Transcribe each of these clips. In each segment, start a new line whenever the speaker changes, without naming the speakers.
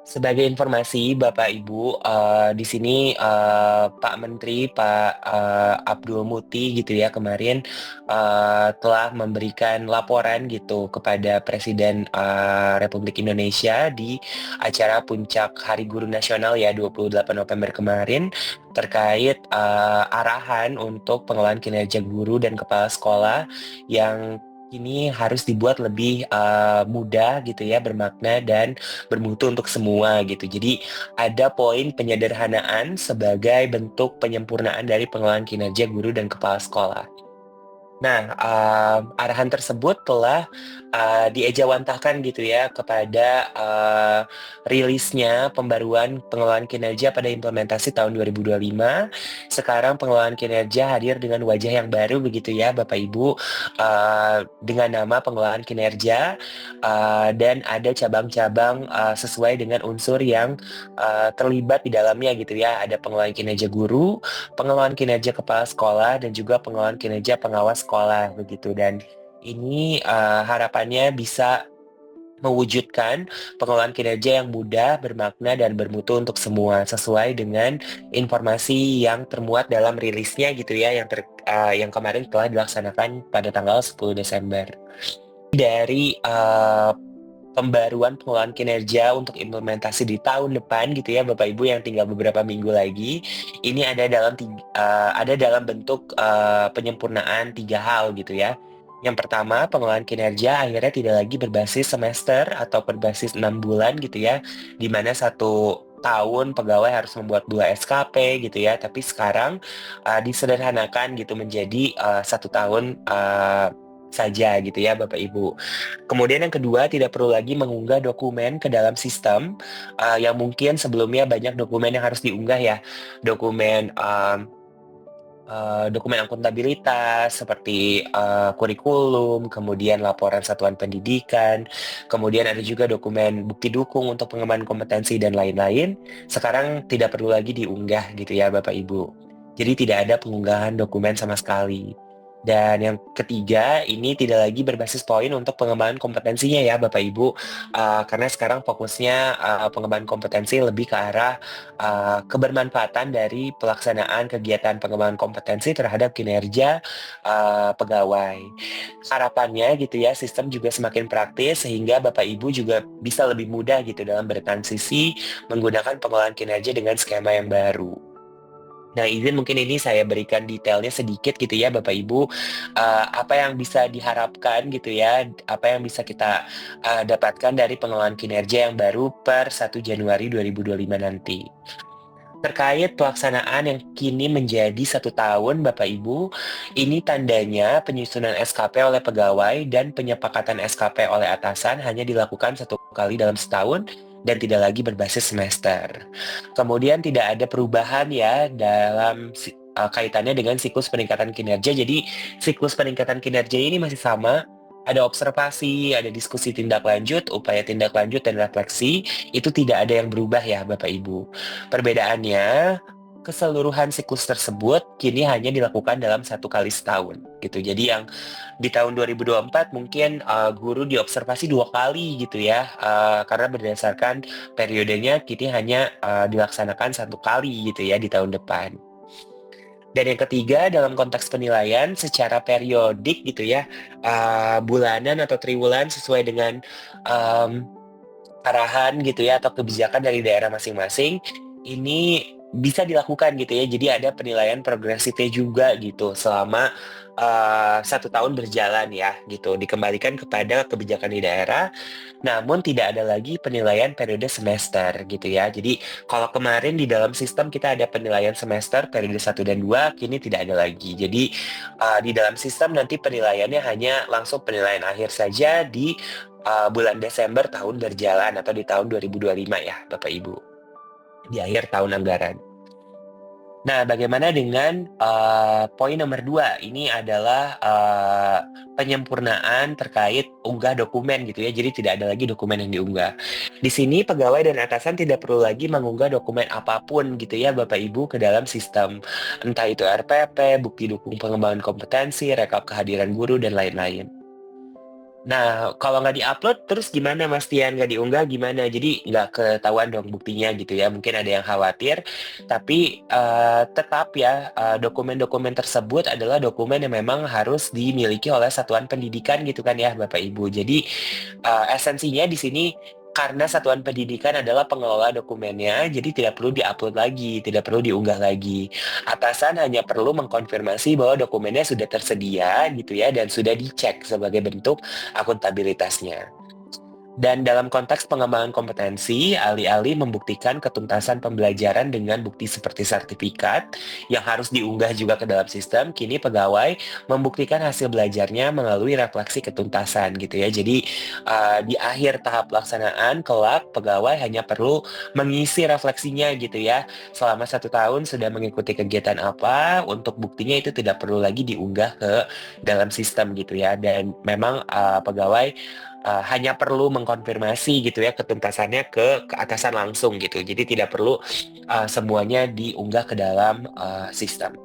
Sebagai informasi Bapak Ibu, di sini Pak Menteri Pak Abdul Muti gitu ya kemarin telah memberikan laporan gitu kepada Presiden Republik Indonesia di acara Puncak Hari Guru Nasional ya 28 November kemarin terkait arahan untuk pengelolaan kinerja guru dan kepala sekolah yang ini harus dibuat lebih mudah gitu ya, bermakna dan bermutu untuk semua gitu. Jadi ada poin penyederhanaan sebagai bentuk penyempurnaan dari pengelolaan kinerja guru dan kepala sekolah. Nah, arahan tersebut telah diejawantahkan gitu ya kepada rilisnya pembaruan pengelolaan kinerja pada implementasi tahun 2025. Sekarang pengelolaan kinerja hadir dengan wajah yang baru begitu ya Bapak Ibu, dengan nama pengelolaan kinerja dan ada cabang-cabang sesuai dengan unsur yang terlibat di dalamnya gitu ya. Ada pengelolaan kinerja guru, pengelolaan kinerja kepala sekolah, dan juga pengelolaan kinerja pengawas sekolah begitu. Dan ini harapannya bisa mewujudkan pengelolaan kinerja yang mudah, bermakna, dan bermutu untuk semua sesuai dengan informasi yang termuat dalam rilisnya gitu ya yang kemarin telah dilaksanakan pada tanggal 10 Desember. Dari pembaruan pengelolaan kinerja untuk implementasi di tahun depan gitu ya Bapak Ibu yang tinggal beberapa minggu lagi, ini ada dalam bentuk penyempurnaan tiga hal gitu ya. Yang pertama, pengelolaan kinerja akhirnya tidak lagi berbasis semester atau berbasis 6 bulan gitu ya, di mana satu tahun pegawai harus membuat 2 SKP gitu ya, tapi sekarang disederhanakan gitu menjadi satu tahun saja gitu ya Bapak Ibu. Kemudian yang kedua, tidak perlu lagi mengunggah dokumen ke dalam sistem yang mungkin sebelumnya banyak dokumen yang harus diunggah ya. Dokumen dokumen akuntabilitas seperti kurikulum, kemudian laporan satuan pendidikan, kemudian ada juga dokumen bukti dukung untuk pengembangan kompetensi dan lain-lain. Sekarang tidak perlu lagi diunggah gitu ya Bapak Ibu. Jadi tidak ada pengunggahan dokumen sama sekali. Dan yang ketiga, ini tidak lagi berbasis poin untuk pengembangan kompetensinya ya Bapak Ibu, karena sekarang fokusnya pengembangan kompetensi lebih ke arah kebermanfaatan dari pelaksanaan kegiatan pengembangan kompetensi terhadap kinerja pegawai. Harapannya gitu ya, sistem juga semakin praktis sehingga Bapak Ibu juga bisa lebih mudah gitu dalam bertransisi menggunakan pengelolaan kinerja dengan skema yang baru. Nah, izin mungkin ini saya berikan detailnya sedikit gitu ya Bapak Ibu, apa yang bisa diharapkan gitu ya, apa yang bisa kita dapatkan dari pengelolaan kinerja yang baru per 1 Januari 2025 nanti. Terkait pelaksanaan yang kini menjadi 1 tahun, Bapak Ibu, ini tandanya penyusunan SKP oleh pegawai dan penyepakatan SKP oleh atasan hanya dilakukan 1 kali dalam setahun dan tidak lagi berbasis semester. Kemudian tidak ada perubahan ya dalam kaitannya dengan siklus peningkatan kinerja. Jadi siklus peningkatan kinerja ini masih sama. Ada observasi, ada diskusi tindak lanjut, upaya tindak lanjut, dan refleksi. Itu tidak ada yang berubah ya Bapak Ibu. Perbedaannya, keseluruhan siklus tersebut kini hanya dilakukan dalam 1 kali setahun gitu. Jadi yang di tahun 2024 mungkin guru diobservasi 2 kali gitu ya, karena berdasarkan periodenya kini hanya dilaksanakan 1 kali gitu ya di tahun depan. Dan yang ketiga, dalam konteks penilaian secara periodik gitu ya, bulanan atau triwulan sesuai dengan um, arahan gitu ya atau kebijakan dari daerah masing-masing ini bisa dilakukan gitu ya. Jadi ada penilaian progresifnya juga gitu selama 1 tahun berjalan ya gitu. Dikembalikan kepada kebijakan di daerah, namun tidak ada lagi penilaian periode semester gitu ya. Jadi kalau kemarin di dalam sistem kita ada penilaian semester periode 1 dan 2, kini tidak ada lagi. Jadi di dalam sistem nanti penilaiannya hanya langsung penilaian akhir saja di bulan Desember tahun berjalan atau di tahun 2025 ya Bapak Ibu, di akhir tahun anggaran. Nah, bagaimana dengan poin nomor 2? Ini adalah penyempurnaan terkait unggah dokumen gitu ya. Jadi tidak ada lagi dokumen yang diunggah. Di sini pegawai dan atasan tidak perlu lagi mengunggah dokumen apapun gitu ya Bapak Ibu ke dalam sistem. Entah itu RPP, bukti dukung pengembangan kompetensi, rekap kehadiran guru, dan lain-lain. Nah, kalau nggak diupload, terus gimana Mas Tian? Nggak diunggah gimana? Jadi nggak ketahuan dong buktinya gitu ya. Mungkin ada yang khawatir, tapi tetap ya dokumen-dokumen tersebut adalah dokumen yang memang harus dimiliki oleh satuan pendidikan gitu kan ya Bapak Ibu. Jadi esensinya di sini karena satuan pendidikan adalah pengelola dokumennya, jadi tidak perlu diupload lagi, tidak perlu diunggah lagi. Atasan hanya perlu mengkonfirmasi bahwa dokumennya sudah tersedia gitu ya dan sudah dicek sebagai bentuk akuntabilitasnya. Dan dalam konteks pengembangan kompetensi, alih-alih membuktikan ketuntasan pembelajaran dengan bukti seperti sertifikat yang harus diunggah juga ke dalam sistem, kini pegawai membuktikan hasil belajarnya melalui refleksi ketuntasan gitu ya. Jadi di akhir tahap pelaksanaan, kelak pegawai hanya perlu mengisi refleksinya gitu ya. Selama 1 tahun sudah mengikuti kegiatan apa, untuk buktinya itu tidak perlu lagi diunggah ke dalam sistem gitu ya. Dan memang pegawai hanya perlu mengkonfirmasi gitu ya ketuntasannya ke atasan langsung gitu. Jadi tidak perlu semuanya diunggah ke dalam sistem.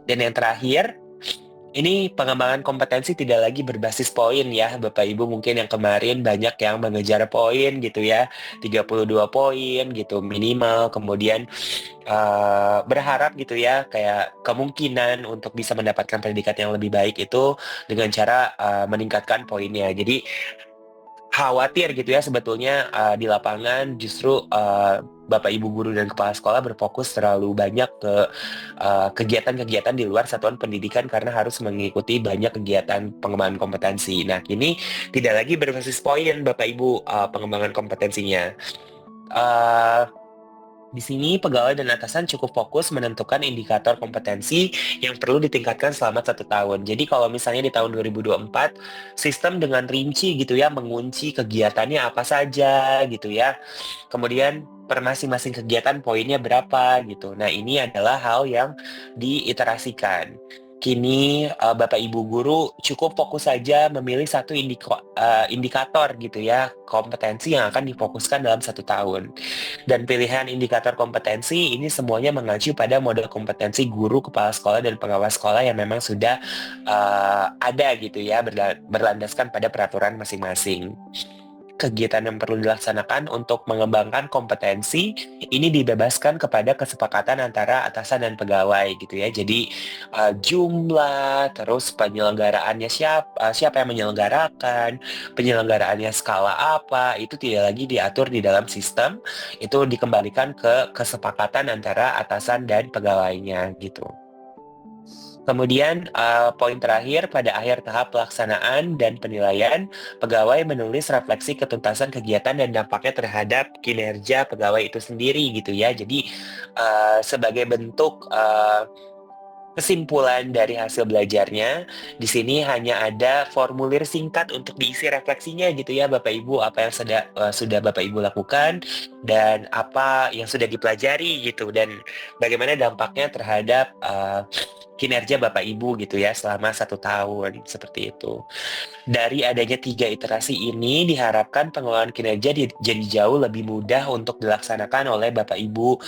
Dan yang terakhir, ini pengembangan kompetensi tidak lagi berbasis poin ya, Bapak Ibu. Mungkin yang kemarin banyak yang mengejar poin gitu ya, 32 poin gitu minimal. Kemudian berharap gitu ya, kayak kemungkinan untuk bisa mendapatkan pendidikan yang lebih baik itu dengan cara meningkatkan poinnya. Jadi khawatir gitu ya sebetulnya di lapangan justru Bapak Ibu guru dan kepala sekolah berfokus terlalu banyak ke kegiatan-kegiatan di luar satuan pendidikan karena harus mengikuti banyak kegiatan pengembangan kompetensi. Nah, kini tidak lagi berbasis poin Bapak Ibu pengembangan kompetensinya. Eh, di sini, pegawai dan atasan cukup fokus menentukan indikator kompetensi yang perlu ditingkatkan selama 1 tahun. Jadi kalau misalnya di tahun 2024, sistem dengan rinci gitu ya, mengunci kegiatannya apa saja gitu ya. Kemudian per masing-masing kegiatan poinnya berapa gitu. Nah, ini adalah hal yang diiterasikan. Kini Bapak Ibu guru cukup fokus saja memilih satu indikator gitu ya, kompetensi yang akan difokuskan dalam 1 tahun. Dan pilihan indikator kompetensi ini semuanya mengacu pada model kompetensi guru, kepala sekolah, dan pengawas sekolah yang memang sudah ada gitu ya, berlandaskan pada peraturan masing-masing. Kegiatan yang perlu dilaksanakan untuk mengembangkan kompetensi ini dibebaskan kepada kesepakatan antara atasan dan pegawai gitu ya. Jadi jumlah, terus penyelenggaraannya siapa yang menyelenggarakan, penyelenggaraannya skala apa, itu tidak lagi diatur di dalam sistem, itu dikembalikan ke kesepakatan antara atasan dan pegawainya gitu. Kemudian, poin terakhir, pada akhir tahap pelaksanaan dan penilaian, pegawai menulis refleksi ketuntasan kegiatan dan dampaknya terhadap kinerja pegawai itu sendiri gitu ya. Jadi, sebagai bentuk kesimpulan dari hasil belajarnya, di sini hanya ada formulir singkat untuk diisi refleksinya gitu ya Bapak Ibu, apa yang sudah Bapak Ibu lakukan dan apa yang sudah dipelajari gitu dan bagaimana dampaknya terhadap kinerja Bapak Ibu gitu ya selama 1 tahun seperti itu. Dari adanya 3 iterasi ini diharapkan pengelolaan kinerja jadi jauh lebih mudah untuk dilaksanakan oleh Bapak Ibu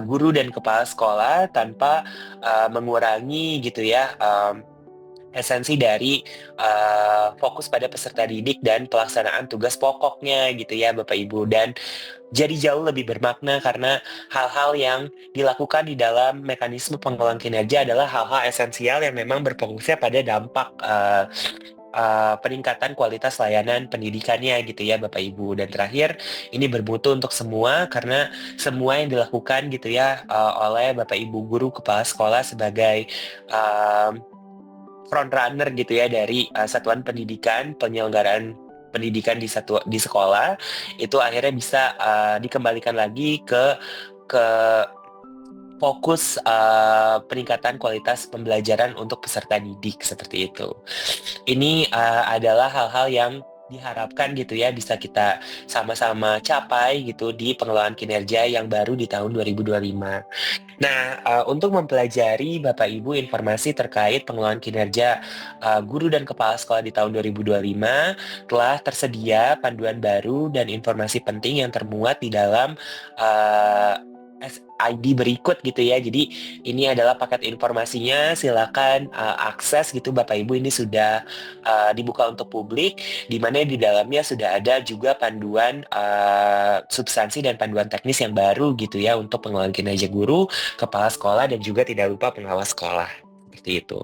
guru dan kepala sekolah tanpa mengurangi gitu ya esensi dari fokus pada peserta didik dan pelaksanaan tugas pokoknya gitu ya Bapak Ibu dan jadi jauh lebih bermakna karena hal-hal yang dilakukan di dalam mekanisme pengelolaan kinerja adalah hal-hal esensial yang memang berfokusnya pada dampak peningkatan kualitas layanan pendidikannya gitu ya Bapak Ibu. Dan terakhir, ini bermutu untuk semua karena semua yang dilakukan gitu ya oleh Bapak Ibu guru kepala sekolah sebagai front runner gitu ya dari satuan pendidikan, penyelenggaraan pendidikan di sekolah itu akhirnya bisa dikembalikan lagi ke fokus peningkatan kualitas pembelajaran untuk peserta didik seperti itu. Ini adalah hal-hal yang diharapkan gitu ya bisa kita sama-sama capai gitu di pengelolaan kinerja yang baru di tahun 2025. Nah, untuk mempelajari Bapak Ibu informasi terkait pengelolaan kinerja guru dan kepala sekolah di tahun 2025, telah tersedia panduan baru dan informasi penting yang termuat di dalam uh, ID berikut gitu ya. Jadi ini adalah paket informasinya, silakan akses gitu Bapak Ibu, ini sudah dibuka untuk publik, di mana di dalamnya sudah ada juga panduan substansi dan panduan teknis yang baru gitu ya untuk pengelolaan kinerja guru, kepala sekolah, dan juga tidak lupa pengawas sekolah. Seperti itu.